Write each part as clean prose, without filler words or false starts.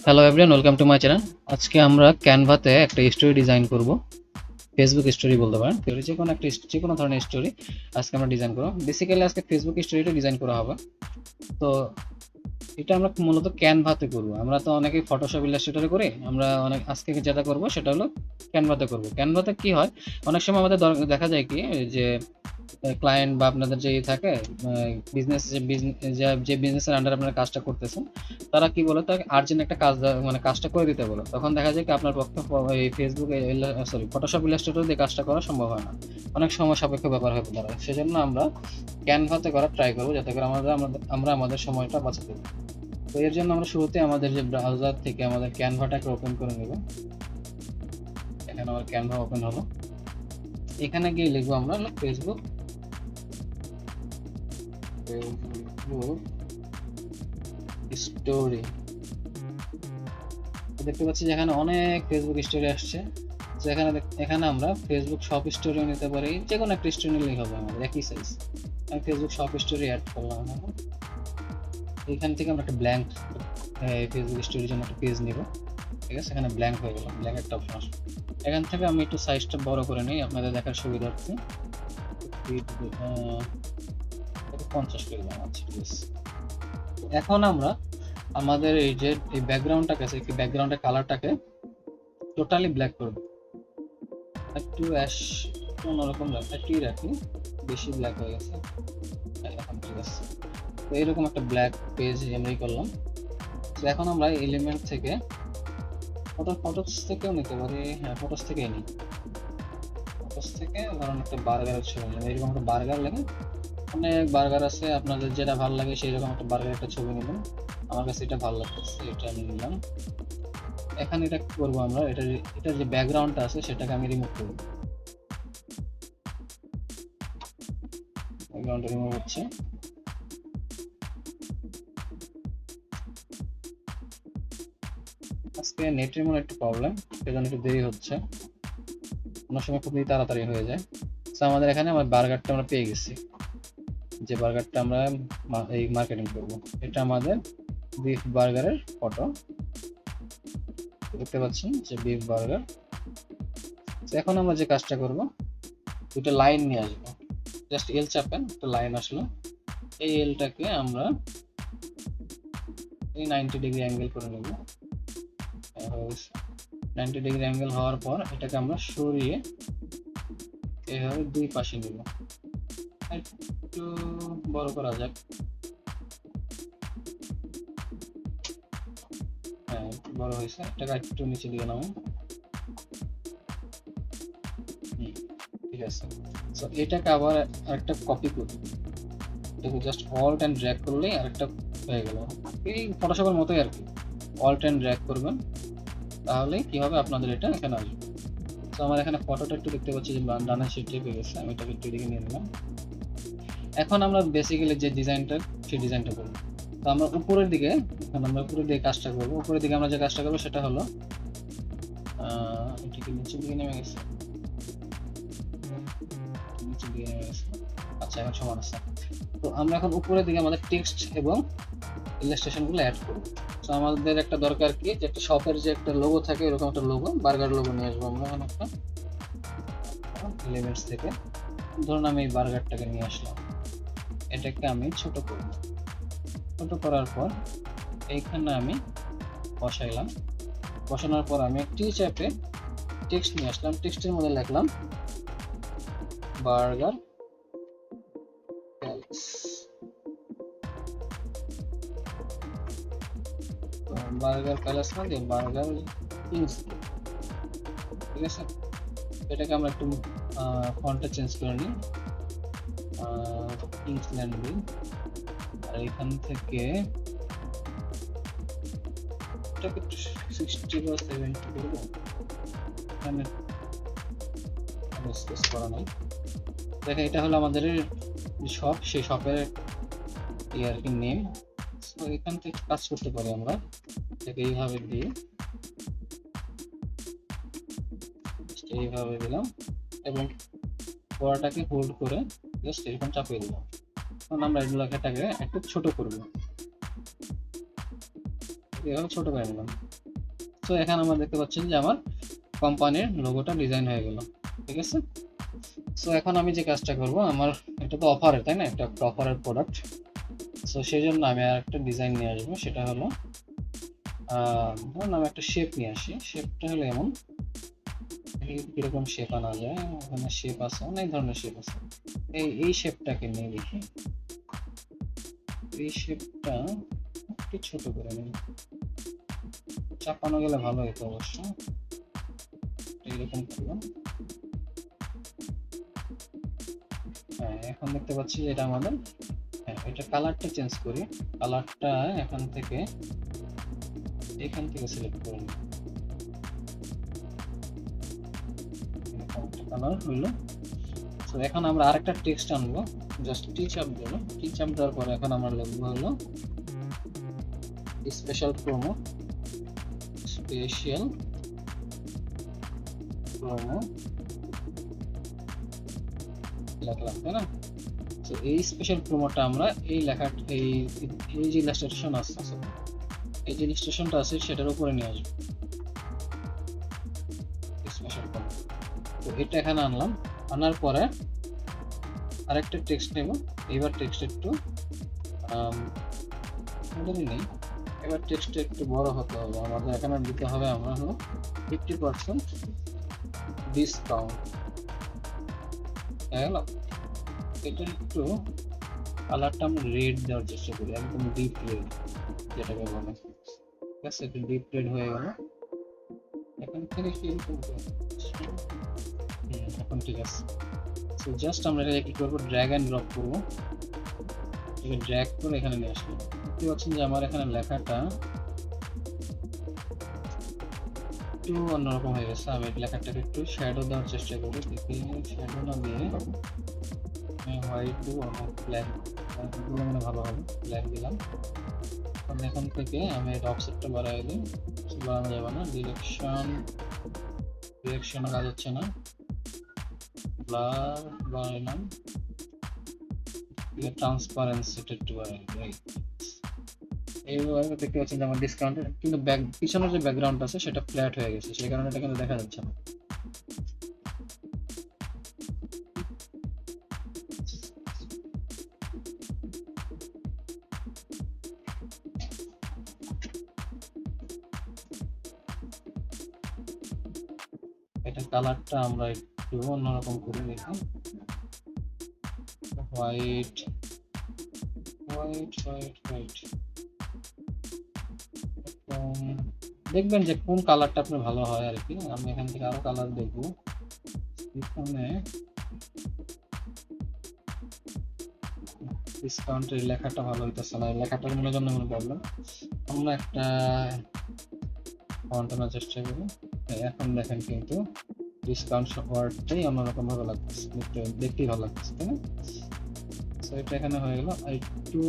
Hello everyone, welcome to my channel. আজকে আমরা ক্যানভাতে একটা স্টোরি ডিজাইন করব। ফেসবুক স্টোরি বলতে পারেন, যে কোনো ধরনের স্টোরি আজকে আমরা ডিজাইন করব। বেসিক্যালি আজকে ফেসবুক স্টোরিটা ডিজাইন করা হবে। তো এটা আমরা মূলত ক্যানভাতে করব। আমরা তো অনেকেই ফটোশপ ইলাস্ট্রেটরে করি, আমরা আজকে যেটা করব সেটা হলো ক্যানভাতে করব। ক্যানভাতে কি হয়, অনেক সময় আমাদের দেখা যায় কি যে ক্লায়েন্ট বা আপনাদের যে থাকে বিজনেস যে বিজনেসের আন্ডারে আপনারা কাজটা করতেছেন, তারা কি বলে, তাকে আর্জেন্ট একটা কাজ মানে কাজটা করে দিতে বলে। তখন দেখা যায় কি আপনার পক্ষে এই ফেসবুক ফটোশপ ইলাস্ট্রেটর দিয়ে কাজটা করা সম্ভব হয় না, অনেক সময় সাপেক্ষ ব্যাপার হয়ে দাঁড়ায়। সেজন্য আমরা ক্যানভাতে করার ট্রাই করবো, যাতে করে আমরা আমাদের সময়টা বাঁচাতে পারি। তো এর জন্য আমরা শুরুতে আমাদের যে ব্রাউজার থেকে আমাদের ক্যানভাটাকে ওপেন করে নেব। এখানে আমার ক্যানভা ওপেন হলো। এখানে গিয়ে লিখবো আমরা ফেসবুক স্টোরি। দেখতে পাচ্ছি যে এখানে অনেক ফেসবুক স্টোরি আসছে। এখানে আমরা ফেসবুক শপ স্টোরিও নিতে পারি, যে কোনো একটা স্টোরি নিলেই হবে, আমাদের একই সাইজ। আমি ফেসবুক শপ স্টোরি অ্যাড করলাম। এখান থেকে আমরা একটা ব্ল্যাঙ্ক ফেসবুক স্টোরির জন্য একটা পেজ নিব। ঠিক আছে, এখানে ব্ল্যাঙ্ক হয়ে গেল, ব্ল্যাঙ্ক একটা অপশন আসবে। এখান থেকে আমি একটু সাইজটা বড় করে নিই আপনাদের দেখার সুবিধার্থে। 50 করে দিলাম। আচ্ছা, ঠিক আছে। এখন আমরা আমাদের এই যে এই ব্যাকগ্রাউন্ডটাকে আছে, এই ব্যাকগ্রাউন্ডের কালারটাকে টোটালি ব্ল্যাক করব। একটু অ্যাশ অন্যরকম একটু রাখি, বেশি ব্ল্যাক হয়ে গেছে। এখন ঠিক আছে। তো এরকম একটা ব্ল্যাক পেজ এমনি করলাম। তো এখন আমরা এলিমেন্ট থেকে ফটোস থেকেও নিতে পারি। হ্যাঁ, ফটোস থেকেই নিই। ফটোস থেকে ধরুন একটা বার্গারের ছবি নেবেন, এরকম একটা বার্গার লেগে অনেক বার্গার আছে, আপনাদের যেটা ভালো লাগে সেই রকম একটা বার্গার একটা ছবি নেবেন। আমার কাছে এটা ভালো লাগতেছে, এটা আমি নিলাম। এখানে এটা কি করবো আমরা, এটা যে ব্যাকগ্রাউন্ডটা আছে সেটাকে আমি রিমুভ করব। ব্যাকগ্রাউন্ডটা রিমুভ হচ্ছে। আজকে নেটের মনে একটু প্রবলেম, সেজন্য একটু দেরি হচ্ছে। অনেক সময় খুবই তাড়াতাড়ি হয়ে যায়। তো আমাদের এখানে আমার বার্গারটা আমরা পেয়ে গেছি, যে বার্গারটা আমরা এই মার্কেটিং করব। এটা আমাদের বিফ বার্গারের ফটো, দেখতে পাচ্ছেন যে বিফ বার্গার। এখন আমরা যে কাজটা করব, দুটো লাইন নিয়ে আসবো। জাস্ট এল চাপেন, একটা লাইন আসলো। এই এলটাকে আমরা এই 90 ডিগ্রি অ্যাঙ্গেল করে নেব। 90 ডিগ্রি অ্যাঙ্গেল হওয়ার পর এটাকে আমরা সরিয়ে এইভাবে দুই পাশে নেব। একটু বড় করা যাক। হ্যাঁ, একটু বড় হয়েছে। এটাকে একটু নিচে দিয়ে নাও। ঠিক আছে। সো এটাকে আবার আরেকটা কপি করি। এটাকে জাস্ট অল্ট অ্যান্ড ড্র্যাগ করলেই আরেকটা হয়ে গেল। এই ফটোশপের মতোই আর কি, অল্ট অ্যান্ড ড্র্যাগ করবেন, তাহলে কি হবে, আপনাদের এটা এখানে আসবে। তো আমার এখানে ফটোটা একটু দেখতে পাচ্ছি যে ডানা শিটে পেয়ে গেছে, আমি এটাকে একটু দিকে নিয়ে নিলাম। এখন আমরা বেসিক্যালি যে ডিজাইনটা, সেই ডিজাইনটা করব। তো আমরা উপরের দিকে, এখন আমরা উপরের দিকে কাজটা করব। উপরের দিকে আমরা যে কাজটা করবো সেটা হলো এটাকে নিচের দিকে নেমে গেছে, নিচের দিকে নেমে গেছে। আচ্ছা, এখন সমান আছে। তো আমরা এখন উপরের দিকে আমাদের টেক্সট এবং ইলাস্ট্রেশনগুলো অ্যাড করব। তো আমাদের একটা দরকার কি, যে একটা শপের যে একটা লোগো থাকে, এরকম একটা লোগো, বার্গার লোগো নিয়ে আসবো আমরা। এখন একটা এলিমেন্টস থেকে ধরুন আমি এই বার্গারটাকে নিয়ে আসলাম, এটাকে আমি ছোট করব। ছোট করার পর এইখানে আমি বসাইলাম। বসানোর পর আমি একটি চাপে টেক্সট নিয়ে আসলাম। টেক্সটের মধ্যে লিখলাম বার্গার প্যালেস। বার্গার প্যালেস না দিয়ে বার্গার কিংস, ঠিক আছে। এটাকে আমরা একটু ফন্টটা চেঞ্জ করে নিই, কিংস ল্যান্ডিং। আর এখান থেকে এটাকে একটু 60 বা 70 করবো। এখানে স্পেস করা নাই। দেখেন, এটা হলো আমাদের শপ, সেই শপের আর কি নেম। তো এখান থেকে কাজ করতে পারি আমরা, এটাকে এইভাবে দিয়ে এইভাবে দিলাম এবং পড়াটাকে হোল্ড করে জাস্ট এরকম চাপিয়ে দিলাম। এখন আমরা এটাকে একটু ছোট করব, এভাবে ছোট করে নিলাম। সো এখানে আমরা দেখতে পাচ্ছেন যে আমার কোম্পানির লোগোটা ডিজাইন হয়ে গেল, ঠিক আছে। সো এখন আমি যে কাজটা করব, আমার এটা তো অফারের, তাই না, একটা অফারের প্রোডাক্ট। সো সেই জন্য আমি আর একটা ডিজাইন নিয়ে আসবো, সেটা হলো ধরুন আমি একটা শেপ নিয়ে আসি। শেপটা হলো এমন, কিরকম শেপ আনা যায়, ওখানে শেপ আছে, অনেক ধরনের শেপ আছে। এই শেপটাকে নিয়ে দেখি, এই শেপটা একটু ছোট করে নিই, চাপানো গেলে ভালো হতো অবশ্য। এইরকম করলাম। হ্যাঁ, এখন দেখতে পাচ্ছি যে এটা আমাদের, হ্যাঁ, এটা কালারটা চেঞ্জ করি। কালারটা এখান থেকে সিলেক্ট করে নিই, কালার হইলো। তো এখন আমরা আরেকটা টেক্সট আনবো, জাস্ট টিচ আপ দেবো। টিচ আপ দেওয়ার পরে এখন আমরা লিখবো হলো স্পেশাল প্রোমো, স্পেশাল প্রোমো লিখলাম, তাই না। তো এই স্পেশাল প্রোমোটা আমরা এই লেখা, এই যে ইলাস্ট্রেশন আছে, এই যে ইলাস্ট্রেশনটা আছে সেটার উপরে নিয়ে আসবো স্পেশাল প্রোমো। তো এটা এখানে আনলাম, আনার পরে আরেকটা টেক্সট নেব। এবার টেক্সট একটু নেই, এবার টেক্সট একটু বড় হতে হবে আমাদের। এখানে দিতে হবে আমরা হলো 50% ডিসকাউন্ট। গেল। এটা একটু কালারটা আমরা রেড দেওয়ার চেষ্টা করি, একদম ডিপ রেড যেটাকে বলে, ঠিক আছে। একটু ডিপ রেড হয়ে গেল, এখান থেকে এখন ঠিক আছে। সো জাস্ট আমরা এটা কি করবো, ড্র্যাগ এন্ড ড্রপ করবো। এটা ড্র্যাগ করে এখানে নিয়ে আসবো। দেখতে পাচ্ছেন যে আমার এখানে লেখাটা একটু অন্যরকম হয়ে গেছে। আমি লেখাটাকে একটু শ্যাডো দেওয়ার চেষ্টা করি, দেখি শ্যাডো না দিয়ে হোয়াইট দিব, ব্ল্যাক দিলে মানে ভালো হবে। ব্ল্যাক দিলাম। এখান থেকে আমি এটা অফসেটটা বাড়াই দিই, বাড়ানো যাবে না। ডিরেকশন কাজ হচ্ছে না, ব্লার বাড়াইলাম, ট্রান্সপারেন্সিটা একটু বাড়াই দিই। এইভাবে দেখতে পাচ্ছেন যে আমার ডিসকাউন্টের কিন্তু পিছনের যে ব্যাকগ্রাউন্ড আছে সেটা ফ্ল্যাট হয়ে গেছে, সেই কারণে এটা কিন্তু দেখা যাচ্ছে না। এটা কালারটা আমরা একটু অন্যরকম করে দেখি, হোয়াইট হোয়াইট হোয়াইট হোয়াইট। দেখবেন যে কোন কালারটা আপনার ভালো হয় আর কি। আমি এখান থেকে আরো কালার দেখবো। এখানে ডিসকাউন্টের লেখাটা ভালো হইতেছে না, লেখাটার মনে জন্য কোনো প্রবলেম। আমরা একটা ফন্ট আনার চেষ্টা করি। এখন দেখেন কিন্তু ডিসকাউন্ট ওয়ার্ডটাই অন্যরকম ভাবে লাগতেছে, দেখতেই ভালো লাগতেছে, তাই না। সো এটা এখানে হয়ে গেল। আর একটু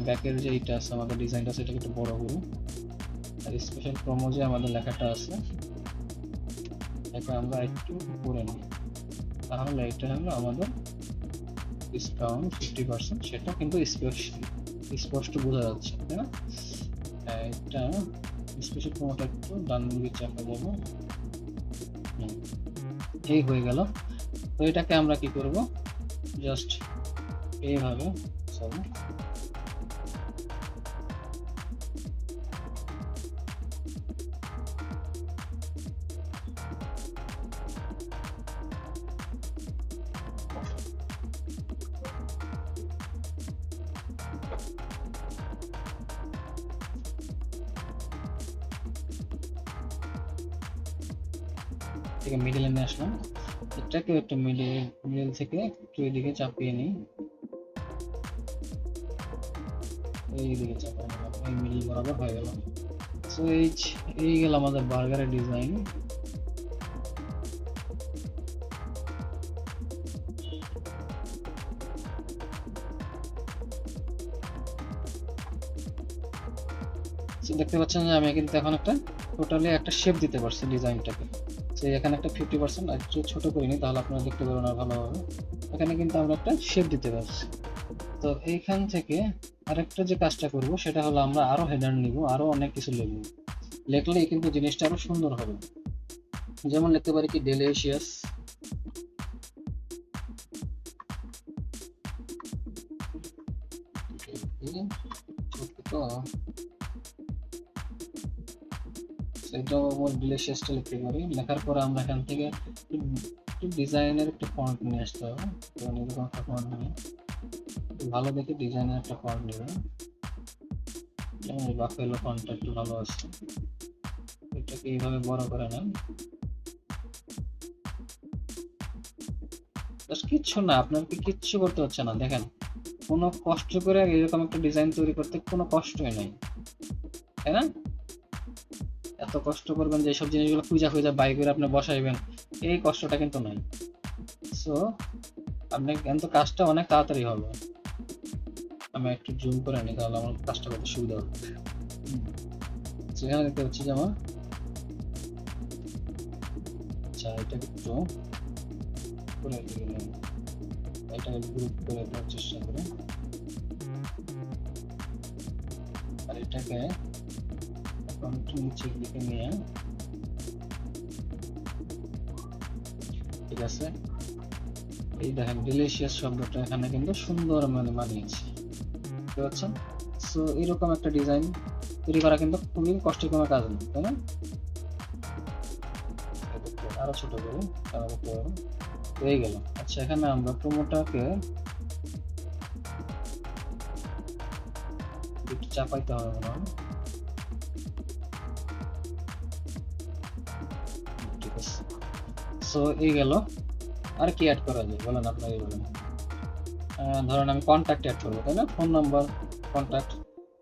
ব্যাকের যে এইটা আছে আমাদের ডিজাইনটা, সেটাকে একটু বড় করি। আর স্পেশাল প্রোমো যে আমাদের লেখাটা আছে এটা আমরা একটু করে নিই, তাহলে এটা হলো আমাদের ডিসকাউন্ট 50%, সেটা কিন্তু স্পষ্ট বোঝা যাচ্ছে, তাই না। এটা স্পেশাল প্রোমোটা একটু ডান দিকে চাপা যাবো, এই হয়ে গেল। তো এটাকে আমরা কি করব, জাস্ট এইভাবে সরি থেকে মিডলে নিয়ে আসলাম। এটাকে একটু মিডল থেকে একটু এদিকে চাপিয়ে নিই, এইদিকে চাপিয়ে নিলাম, এই মিডল বরাবর হয়ে গেল। সো এই গেল আমাদের বার্গারের ডিজাইন। দেখতে পাচ্ছেন যে আমি কিন্তু এখন একটা টোটালি একটা শেপ দিতে পারছি ডিজাইনটাকে। সেই এখানে একটা 50% আর একটু ছোট করে নিই, তাহলে আপনারা দেখতে পারবেন আর ভালো হবে। এখানে কিন্তু আমরা একটা শেপ দিতে পারছি। তো এইখান থেকে আরেকটা যে কাজটা করব সেটা হলো আমরা আরো হেডার নিব, আরো অনেক কিছু লিখব। লিখলেই কিন্তু জিনিসটা আরো সুন্দর হবে। যেমন লিখতে পারি কি ডেলিশিয়াস, তো সেটাও ডেলিশিয়াসটা লিখতে পারি। লেখার পরে আমরা এখান থেকে একটু ডিজাইনের একটা ফন্ট নিয়ে আসতে হবে। তো এরকম একটা ফন্ট নিয়ে ভালো দেখে ডিজাইনের একটা ফন্ট নেবে, যেমন এই বাফেলো ফন্টটা একটু ভালো আছে, এটাকে এইভাবে বড় করে নেন। কিচ্ছু না, আপনাকে কিচ্ছু করতে হচ্ছে না। দেখেন, কোনো কষ্ট করে এরকম একটা ডিজাইন তৈরি করতে কোনো কষ্টই নাই, তাই না? এত কষ্ট করবেন যে সব জিনিসগুলো খুঁজা খুঁজা বাই করে আপনি বসাইবেন, এই কষ্টটা কিন্তু নাই। সো আপনি কিন্তু কাজটা অনেক তাড়াতাড়ি হবে। আমি একটু জুম করে নিই, তাহলে আমার কাজটা করতে সুবিধা হবে। সেখানে দেখতে পাচ্ছি যে আমার, আচ্ছা এটা একটু করে দিলাম, এটাকে গ্রুপ করে দেওয়ার চেষ্টা করি, আর এটাকে এখন একটু নিচের দিকে নিয়ে, ঠিক আছে। এই দেখেন ডেলিশিয়াস শব্দটা এখানে কিন্তু সুন্দর মানিয়েছে, বুঝতে পারছেন? সো এরকম একটা ডিজাইন তৈরি করা কিন্তু খুবই কষ্টের কোনো কাজ না, তাই না? আরো ছোট করে হয়ে গেল। আচ্ছা, এখানে আমরা প্রোমোটাকে একটু চাপাইতে হবে মনে হয়, ঠিক আছে। সো এই গেল। আর কি অ্যাড করা যায় বলেন, আপনারা বলেন। ধরেন আমি কন্ট্যাক্ট অ্যাড করবো, তাই না? Phone number, contact.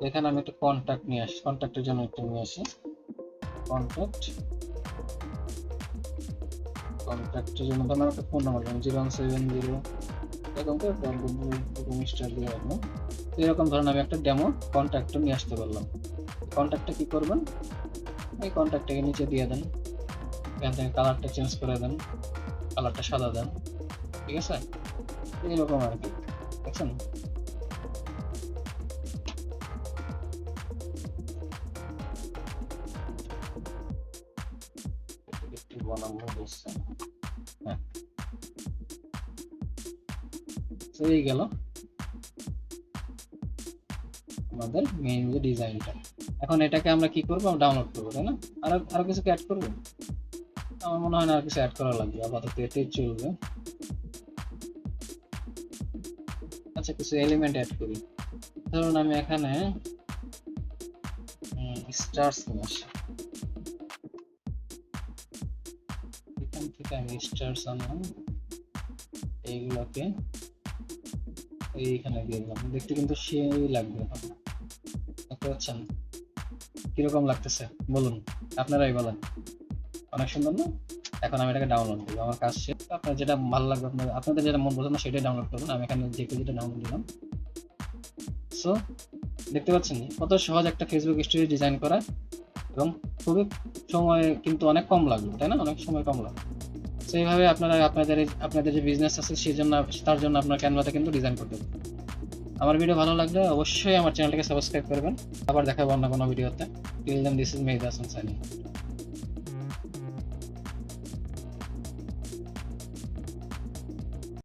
এখানে আমি একটা কন্ট্যাক্ট নিয়ে আসি, কন্ট্যাক্টের জন্য একটা নিয়ে আসি কন্ট্যাক্ট। কন্ট্যাক্টের জন্য ধরেন একটা ফোন নাম্বার 0170 এরকম করে স্টার দিয়ে রাখবো। এরকম ধরেন আমি একটা ডেমো কন্ট্যাক্ট নিয়ে আসতে পারলাম। কন্ট্যাক্টটা কি করবেন, এই কন্ট্যাক্টটাকে নিচে দিয়ে দেন, এখান থেকে কালারটা চেঞ্জ করে দেন, কালারটা সাদা দেন, ঠিক আছে? এইরকম আর কি, দেখছেন? একটু বানাবো বলছে, হ্যাঁ। তো এই গেল আমাদের মেইন যে ডিজাইনটা। এখন এটাকে আমরা কি করবো, ডাউনলোড করবো, তাই না? আরো কিছু অ্যাড করবো? আমার মনে হয় না আর কিছু অ্যাড করা লাগবে, আপাতত এটাই চলবে। আচ্ছা, কিছু এলিমেন্ট অ্যাড করি। ধরুন আমি এখানে স্টার্স নিয়ে আসি, এখান থেকে আমি স্টার্স আনলাম, এইগুলোকে এইখানে দিয়ে দিলাম, দেখতে কিন্তু সেই লাগবে। দেখতে পাচ্ছেন কিরকম লাগতেছে বলুন, আপনারাই বলেন। অনেক সুন্দর না? এখন আমি এটাকে ডাউনলোড দিব, আমার কাজ শেষ। আপনার যেটা ভালো লাগবে, আপনাদের যেটা মন পছন্দ সেটাই ডাউনলোড করবেন। আমি এখানে যে যেটা ডাউনলোড দিলাম। সো দেখতে পাচ্ছেন কত সহজ একটা ফেসবুক স্টোরি ডিজাইন করা, এবং খুবই সময় কিন্তু অনেক কম লাগবে, তাই না? অনেক সময় কম লাগবে। সো এইভাবে আপনারা আপনাদের যে বিজনেস আছে সেই জন্য, তার জন্য আপনার ক্যানভাতে কিন্তু ডিজাইন করতে হবে। আমার ভিডিও ভালো লাগলে অবশ্যই আমার চ্যানেলটাকে সাবস্ক্রাইব করবেন। আবার দেখা হবে অন্য কোনো ভিডিওতে। Till then, this is Mehedi Hasan signing.